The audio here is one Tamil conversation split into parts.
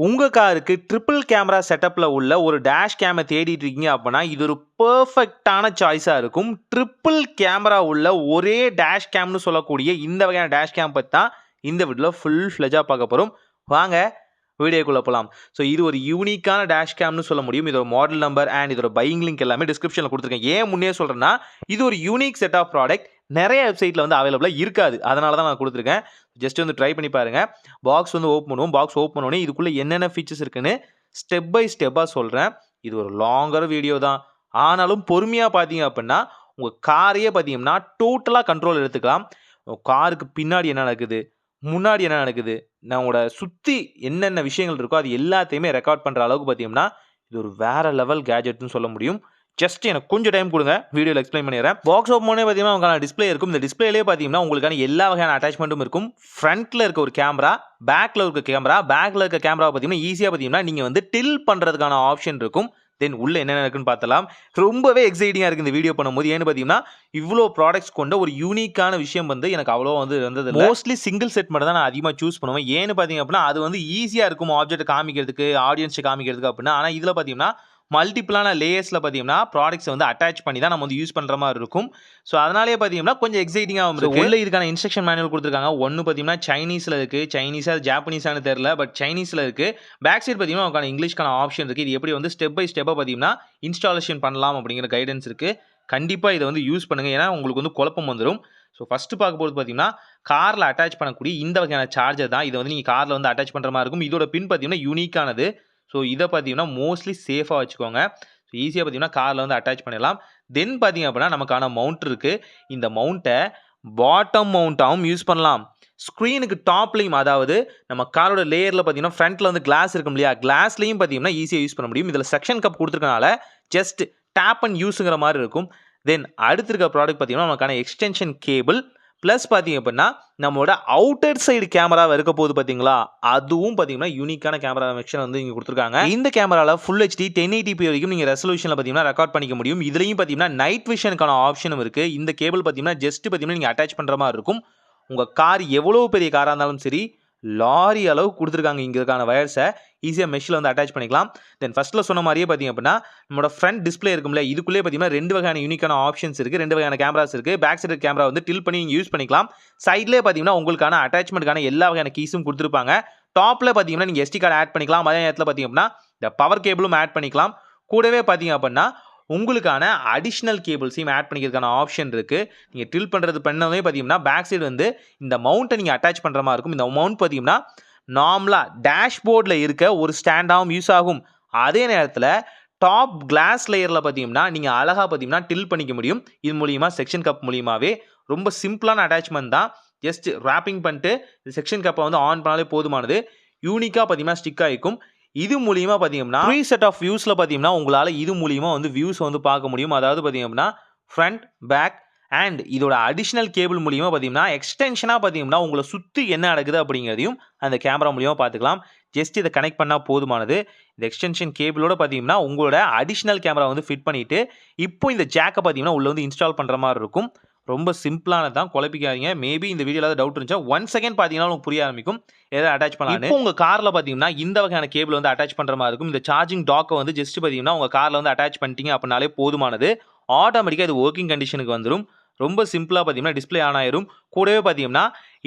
உங்க காருக்கு ட்ரிபிள் கேமரா செட்டப்ல உள்ள ஒரு டேஷ் கேமை தேடிட்டு இருக்கீங்க அப்படின்னா இது ஒரு பெர்ஃபெக்டான சாய்ஸா இருக்கும். ட்ரிபிள் கேமரா உள்ள ஒரே டேஷ் கேம்னு சொல்லக்கூடிய இந்த வகையான டேஷ் கேம் பற்றி தான் இந்த வீடியோவில் ஃபுல் ஃப்ளெஜாக பார்க்க போகிறோம். வாங்க வீடியோக்குள்ளே போகலாம். ஸோ இது ஒரு யூனிக்கான டேஷ் கேம்னு சொல்ல முடியும். இதோட மாடல் நம்பர் அண்ட் இதோட பையிங் லிங்க் எல்லாமே டிஸ்கிரிப்ஷனில் கொடுத்துருக்கேன். ஏன் முன்னே சொல்கிறேன்னா இது ஒரு யூனிக் செட் ஆஃப் ப்ராடக்ட் நிறைய வெப்சைட்டில் வந்து அவைலபிளாக இருக்காது. அதனால தான் நான் கொடுத்துருக்கேன். ஜஸ்ட் வந்து ட்ரை பண்ணி பாருங்கள். பாக்ஸ் வந்து ஓப்பன் பண்ணுவோம். பாக்ஸ் ஓப்பன் பண்ணோடனே இதுக்குள்ளே என்னென்ன ஃபீச்சர்ஸ் இருக்குன்னு ஸ்டெப் பை ஸ்டெப்பாக சொல்கிறேன். இது ஒரு லாங்கர் வீடியோ தான். ஆனாலும் பொறுமையாக பார்த்தீங்க அப்படின்னா உங்கள் காரையே பார்த்தீங்கன்னா டோட்டலாக கண்ட்ரோல் எடுத்துக்கலாம். காருக்கு பின்னாடி என்ன நடக்குது, முன்னாடி என்ன நடக்குது, நம்மளோட சுற்றி என்னென்ன விஷயங்கள் இருக்கோ அது எல்லாத்தையுமே ரெக்கார்ட் பண்ணுற அளவுக்கு பார்த்தீங்கன்னா இது ஒரு வேறு லெவல் கேஜெட்னு சொல்ல முடியும். ஜஸ்ட் எனக்கு கொஞ்சம் டைம் கொடுங்க, வீடியோவில் எக்ஸ்பிளைன் பண்ணிடுறேன். பாக்ஸ் ஓப்பன் பண்ணே பார்த்தீங்கன்னா உங்களுக்கான டிஸ்பிளே இருக்கும். இந்த டிஸ்பிளேலேயே பார்த்தீங்கன்னா உங்களுக்கான எல்லா வகையான அட்டாச்மெண்ட்டும் இருக்கும். ஃப்ரண்ட்டில் இருக்க ஒரு கேமரா, பேக்கில் இருக்க கேமரா, பேக்கில் இருக்க கேமரா பார்த்தீங்கன்னா ஈஸியாக பார்த்தீங்கன்னா நீங்கள் வந்து டில் பண்ணுறதுக்கான ஆப்ஷன் இருக்கும். தென் உள்ள என்னென்ன இருக்குன்னு பார்த்தலாம். ரொம்பவே எக்ஸைட்டிங்காக இருக்குது இந்த வீடியோ பண்ணும்போது. ஏன்னு பார்த்தீங்கன்னா இவ்வளோ ப்ராடக்ட்ஸ் கொண்ட ஒரு யூனிக்கான விஷயம் வந்து எனக்கு அவ்வளோ வந்து வந்தது. மோஸ்ட்லி சிங்கிள் செட் மட்டும் தான் நான் அதிகமாக சூஸ் பண்ணுவேன். ஏன்னு பார்த்தீங்க அப்படின்னா அது வந்து ஈஸியாக இருக்கும் ஆப்ஜெக்ட் காமிக்கிறதுக்கு, ஆடியன்ஸை காமிக்கிறதுக்கு அப்படின்னா. ஆனால் இதில் பார்த்தீங்கன்னா மல்டிபிளான லேயர்ஸில் பார்த்தீங்கன்னா ப்ராடக்ட்ஸை வந்து அட்டாச் பண்ணி தான் நம்ம வந்து யூஸ் பண்ணுற மாதிரி இருக்கும். ஸோ அதனாலே பார்த்தீங்கன்னா கொஞ்சம் எக்ஸைட்டிங்காகவும் இருக்கும். உள்ள இதுக்கான இன்ஸ்ட்ரக்ஷன் மேனுவல் கொடுத்துருக்காங்க. ஒன்று பார்த்தீங்கன்னா சைனீஸில் இருக்குது. சைனீஸா ஜாப்பனீஸானு தெரியல, பட் சைனீஸில் இருக்குது. பேக் சைட் பார்த்தீங்கன்னா உங்களுக்கான இங்கிலீஷ்க்கான ஆப்ஷன் இருக்குது. இது எப்படி வந்து ஸ்டெப் பை ஸ்டெப்பாக பார்த்தீங்கன்னா இன்ஸ்டாலேஷன் பண்ணலாம் அப்படிங்கிற கைடன்ஸ் இருக்குது. கண்டிப்பாக இதை வந்து யூஸ் பண்ணுங்கள், ஏன்னா உங்களுக்கு வந்து குழப்பம் வந்துடும். ஸோ ஃபஸ்ட்டு பார்க்கும்போது பார்த்தீங்கன்னா காரில் அட்டாச் பண்ணக்கூடிய இந்த வகையான சார்ஜர் தான். இதை வந்து நீங்கள் காரில் வந்து அட்டாச் பண்ணுற மாதிரி இருக்கும். இதோட பின் பார்த்தீங்கன்னா யூனிக்கானது. ஸோ இதை பார்த்தீங்கன்னா மோஸ்ட்லி சேஃபாக வச்சுக்கோங்க. ஸோ ஈஸியாக பார்த்தீங்கன்னா காரில் வந்து அட்டாச் பண்ணிடலாம். தென் பார்த்தீங்க அப்படின்னா நமக்கான மவுண்ட் இருக்குது. இந்த மவுண்ட்டை பாட்டம் மவுண்ட்டாகவும் யூஸ் பண்ணலாம். ஸ்க்ரீனுக்கு டாப்லையும், அதாவது நம்ம காரோட லேயரில் பார்த்தீங்கன்னா ஃப்ரண்ட்டில் வந்து கிளாஸ் இருக்கும் இல்லையா, கிளாஸ்லையும் பார்த்தீங்கன்னா ஈஸியாக யூஸ் பண்ண முடியும். இதில் செக்ஷன் கப் கொடுத்துருக்கனால ஜஸ்ட் டேப் அண்ட் யூஸுங்கிற மாதிரி இருக்கும். தென் அடுத்து இருக்க ப்ராடக்ட் பார்த்தீங்கன்னா நமக்கான எக்ஸ்டென்ஷன் கேபிள் ப்ளஸ் பார்த்தீங்க அப்படின்னா நம்மளோட அவுட்டர் சைடு கேமராவை இருக்க போது பார்த்தீங்களா, அதுவும் பார்த்தீங்கன்னா யூனிக்கான கேமரா வெக்ஷன் வந்து இங்கே கொடுத்துருக்காங்க. இந்த கேமராவில் ஃபுல் HD 1080p வரைக்கும் நீங்கள் ரெசல்யூஷனில் பார்த்தீங்கன்னா ரெக்கார்ட் பண்ணிக்க முடியும். இதுலையும் பார்த்தீங்கன்னா நைட் விஷனுக்கான ஆப்ஷனும் இருக்குது. இந்த கேபிள் பார்த்தீங்கன்னா ஜஸ்ட் பார்த்தீங்கன்னா நீங்கள் அட்டாச் பண்ணுற மாதிரி இருக்கும். உங்கள் கார் எவ்வளோ பெரிய காராக இருந்தாலும் சரி, லாரி அளவு கொடுத்துருக்காங்க. இங்கே இருக்கான வயர்ஸை ஈஸியாக மெஷ்ஷில் வந்து அட்டாச் பண்ணிக்கலாம். தென் ஃபஸ்ட்டில் சொன்ன மாதிரியே பார்த்தீங்க அப்படின்னா நம்மளோட ஃப்ரண்ட் டிஸ்பிளே இருக்கும்ல, இதுக்குள்ளே பார்த்தீங்கன்னா 2 வகையான யூனிக்கான ஆப்ஷன்ஸ் இருக்குது. 2 வகையான கேமராஸ் இருக்குது. பேக் சைடு கேமரா வந்து டில் பண்ணி நீங்கள் யூஸ் பண்ணிக்கலாம். சைட்லேயே பார்த்தீங்கன்னா உங்களுக்கான அட்டாச்மெண்ட்டுக்கான எல்லா வகையான கீஸும் கொடுத்துருப்பாங்க. டாப்பில் பார்த்தீங்கன்னா நீங்கள் SD கார்டு ஆட் பண்ணிக்கலாம். அதே நேரத்தில் பார்த்தீங்க அப்படின்னா இந்த பவர் கேபிளும் ஆட் பண்ணிக்கலாம். கூடவே பார்த்தீங்க அப்படின்னா உங்களுக்கான அடிஷ்னல் கேபிள்ஸையும் ஆட் பண்ணிக்கிறதுக்கான ஆப்ஷன் இருக்குது. நீங்கள் டில் பண்ணுறது பண்ணவே பார்த்தீங்கன்னா பேக் சைடு வந்து இந்த மவுண்ட்டை நீங்கள் அட்டாச் பண்ணுற மாதிரி இருக்கும். இந்த மவுண்ட் பார்த்தீங்கன்னா நார்மலாக டேஷ்போர்டில் இருக்க ஒரு ஸ்டாண்டாகவும் யூஸ் ஆகும். அதே நேரத்தில் டாப் கிளாஸ் லேயரில் பார்த்தீங்கன்னா நீங்கள் அழகாக பார்த்தீங்கன்னா டில் பண்ணிக்க முடியும். இது மூலியமாக செக்ஷன் கப் மூலியமாகவே ரொம்ப சிம்பிளான அட்டாச்மெண்ட் தான். ஜஸ்ட் ரேப்பிங் பண்ணிட்டு செக்ஷன் கப்பை வந்து ஆன் பண்ணாலே போதுமானது. யூனிக்காக பார்த்தீங்கன்னா ஸ்டிக் ஆகிக்கும். இது மூலியமாக பார்த்தீங்கன்னா த்ரீ செட் ஆஃப் வியூஸில் பார்த்தீங்கன்னா உங்களால் இது மூலியமாக வந்து வியூஸ் வந்து பார்க்க முடியும். அதாவது பார்த்தீங்க அப்படின்னா ஃப்ரண்ட், பேக் அண்ட் இதோட அடிஷ்னல் கேபிள் மூலியமாக பார்த்தீங்கன்னா எக்ஸ்டென்ஷனாக பார்த்தீங்கன்னா உங்களை சுற்றி என்ன நடக்குது அப்படிங்கிறதையும் அந்த கேமரா மூலியமாக பார்த்துக்கலாம். ஜஸ்ட் இதை கனெக்ட் பண்ணால் போதுமானது. இந்த எக்ஸ்டென்ஷன் கேபிளோட பார்த்தீங்கன்னா உங்களோட அடிஷ்னல் கேமரா வந்து ஃபிட் பண்ணிவிட்டு இப்போ இந்த ஜாக்கை பார்த்தீங்கன்னா உள்ளே வந்து இன்ஸ்டால் பண்ணுற மாதிரி இருக்கும். ரொம்ப சிம்பிளானது தான், குழப்பிக்காதீங்க. மேபி இந்த வீடியோவில் ஏதாவது டவுட் இருந்துச்சா 1 செகண்ட் பார்த்தீங்கன்னா உங்களுக்கு புரிய ஆரம்பிக்கும் எதாவது அட்டாச் பண்ணலாம். இப்போ உங்கள் காரில் பார்த்தீங்கன்னா இந்த வகையான கேபிள் வந்து அட்டாச் பண்ணுற மாதிரி இருக்கும். இந்த சார்ஜிங் டாக்கை வந்து ஜஸ்ட் பார்த்தீங்கன்னா உங்கள் காரில் வந்து அட்டாச் பண்ணிட்டீங்க அப்படின்னாலே போதுமானது. ஆட்டோமேட்டிக்காக இது ஒர்க்கிங் கண்டிஷனுக்கு வந்துடும். ரொம்ப சிம்பிளாக பார்த்தீங்கன்னா டிஸ்பிளே ஆன் ஆயிரும். கூடவே பார்த்தீங்கன்னா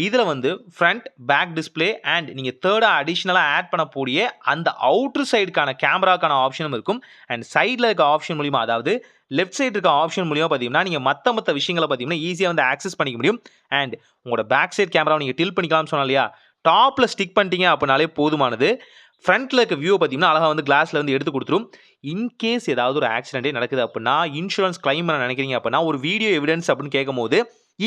இதில் வந்து ஃப்ரண்ட், பேக் டிஸ்பிளே அண்ட் நீங்கள் தேர்டாக அடிஷ்னலாக ஆட் பண்ணக்கூடிய அந்த அவுட்ரு சைடுக்கான கேமராக்கான ஆப்ஷனும் இருக்கும். அண்ட் சைடில் இருக்க ஆப்ஷன் மூலிமா, அதாவது லெஃப்ட் சைடு இருக்க ஆப்ஷன் மூலியமாக பார்த்தீங்கன்னா நீங்கள் மற்ற விஷயங்களை பார்த்தீங்கன்னா ஈஸியாக வந்து ஆக்சஸ் பண்ணிக்க முடியும். அண்ட் உங்களோட பேக் சைடு கேமராவை நீங்கள் டில் பண்ணிக்கலாம்னு சொன்னா இல்லையா, டாப்பில் ஸ்டிக் பண்ணிட்டீங்க அப்படின்னாலே போதுமானது. ஃப்ரண்ட்டில் இருக்க வியூ பார்த்தீங்கன்னா அழகாக வந்து கிளாஸில் வந்து எடுத்து கொடுத்துரும். இன்கேஸ் ஏதாவது ஒரு ஆக்சிடென்ட்டே நடக்குது அப்படின்னா, இன்சூரன்ஸ் கிளைம் பண்ண நினைக்கிறீங்க அப்படின்னா ஒரு வீடியோ எவிடன்ஸ் அப்படின்னு கேட்கும் போது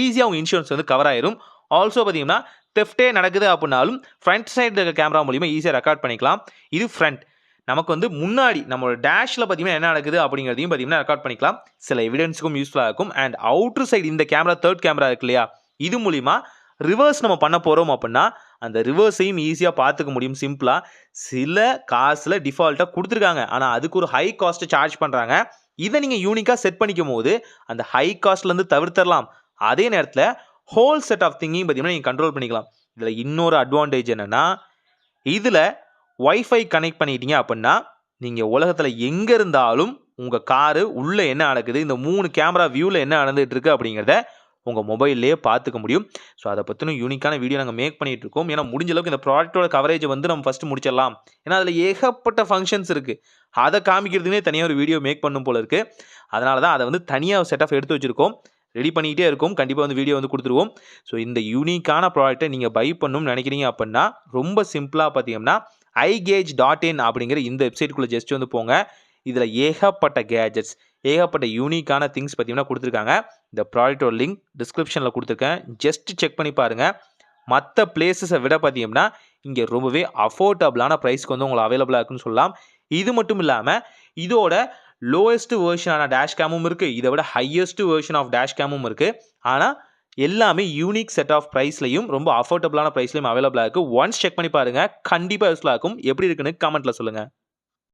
ஈஸியாக உங்கள் இன்சூரன்ஸ் வந்து கவர் ஆயிரும். ஆல்சோ பார்த்தீங்கன்னா தெஃப்டே நடக்குது அப்படின்னாலும் ஃப்ரண்ட் சைடு இருக்க கேமரா மூலிமா ஈஸியாக ரெக்கார்ட் பண்ணிக்கலாம். இது ஃப்ரண்ட். நமக்கு வந்து முன்னாடி நம்மளோட டேஷில் பார்த்தீங்கன்னா என்ன நடக்குது அப்படிங்கிறதையும் பார்த்தீங்கன்னா ரெக்கார்ட் பண்ணிக்கலாம். சில எவிடன்ஸுக்கும் யூஸ்ஃபுல்லாக இருக்கும். அண்ட் அவுட்ரு சைடு இந்த கேமரா, தேர்ட் கேமரா இருக்கு இல்லையா, இது மூலிமா ரிவர்ஸ் நம்ம பண்ண போகிறோம் அப்படின்னா அந்த ரிவர்ஸையும் ஈஸியாக பார்த்துக்க முடியும் சிம்பிளாக. சில காசில் டிஃபால்ட்டாக கொடுத்துருக்காங்க, ஆனால் அதுக்கு ஒரு ஹை காஸ்ட்டை சார்ஜ் பண்ணுறாங்க. இதை நீங்கள் யூனிக்காக செட் பண்ணிக்கும் போது அந்த ஹை காஸ்ட்லேருந்து தவிர்த்தரலாம். அதே நேரத்தில் ஹோல் செட் ஆஃப் திங்கையும் பார்த்தீங்கன்னா நீங்கள் கண்ட்ரோல் பண்ணிக்கலாம். இதில் இன்னொரு அட்வான்டேஜ் என்னென்னா இதில் வைஃபை கனெக்ட் பண்ணிட்டீங்க அப்படின்னா நீங்கள் உலகத்தில் எங்கே இருந்தாலும் உங்கள் காரு உள்ளே என்ன நடக்குது, இந்த 3 கேமரா வியூவில் என்ன நடந்துகிட்டு இருக்கு அப்படிங்கிறத உங்கள் மொபைல்லேயே பார்த்துக்க முடியும். ஸோ அதை பற்றின யூனிக்கான வீடியோ நாங்கள் மேக் பண்ணிகிட்டு இருக்கோம். ஏன்னா முடிஞ்ச அளவுக்கு இந்த ப்ராடக்ட்டோட கவரேஜ் வந்து நம்ம ஃபஸ்ட்டு முடிச்சிடலாம். ஏன்னா அதில் ஏகப்பட்ட ஃபங்க்ஷன்ஸ் இருக்குது. அதை காமிக்கிறதுனே தனியாக ஒரு வீடியோ மேக் பண்ணும் போல இருக்குது. அதனால தான் அதை வந்து தனியாக செட் ஆஃப் எடுத்து வச்சுருக்கோம். ரெடி பண்ணிக்கிட்டே இருக்கும். கண்டிப்பாக வந்து வீடியோ வந்து கொடுத்துருவோம். ஸோ இந்த யூனிக்கான ப்ராடக்ட்டை நீங்கள் பை பண்ணணும்னு நினைக்கிறீங்க அப்படின்னா ரொம்ப சிம்பிளாக பார்த்தீங்கன்னா iGauge.in அப்படிங்கிற இந்த வெப்சைட்டுக்குள்ளே ஜஸ்ட் வந்து போங்க. இதில் ஏகப்பட்ட கேஜெட்ஸ், ஏகப்பட்ட யூனிக்கான திங்ஸ் பார்த்தீங்கன்னா கொடுத்துருக்காங்க. இந்த ப்ராடக்ட்டோட லிங்க் டிஸ்கிரிப்ஷனில் கொடுத்துருக்கேன். ஜஸ்ட் செக் பண்ணி பாருங்கள். மற்ற பிளேஸஸை விட பார்த்தீங்கன்னா இங்கே ரொம்பவே அஃபோர்டபுளான ப்ரைஸ்க்கு வந்து உங்களுக்கு அவைலபிளாக இருக்குன்னு சொல்லலாம். இது மட்டும் இல்லாமல் இதோட லோவஸ்ட் வெர்ஷனான டேஷ் கேமும் இருக்குது. இதை விட ஹையஸ்ட் வெர்ஷன் ஆஃப் டேஷ் கேமும் இருக்குது. ஆனால் எல்லாமே யூனிக் செட் ஆஃப் ப்ரைஸ்லையும் ரொம்ப அஃபோர்டபுளான ப்ரைஸ்லையும் அவைலபிளாக இருக்குது. ஒன்ஸ் செக் பண்ணி பாருங்கள். கண்டிப்பாக யூஸ்ஃபுல்லாக இருக்கும். எப்படி இருக்குன்னு கமெண்ட்டில் சொல்லுங்கள்.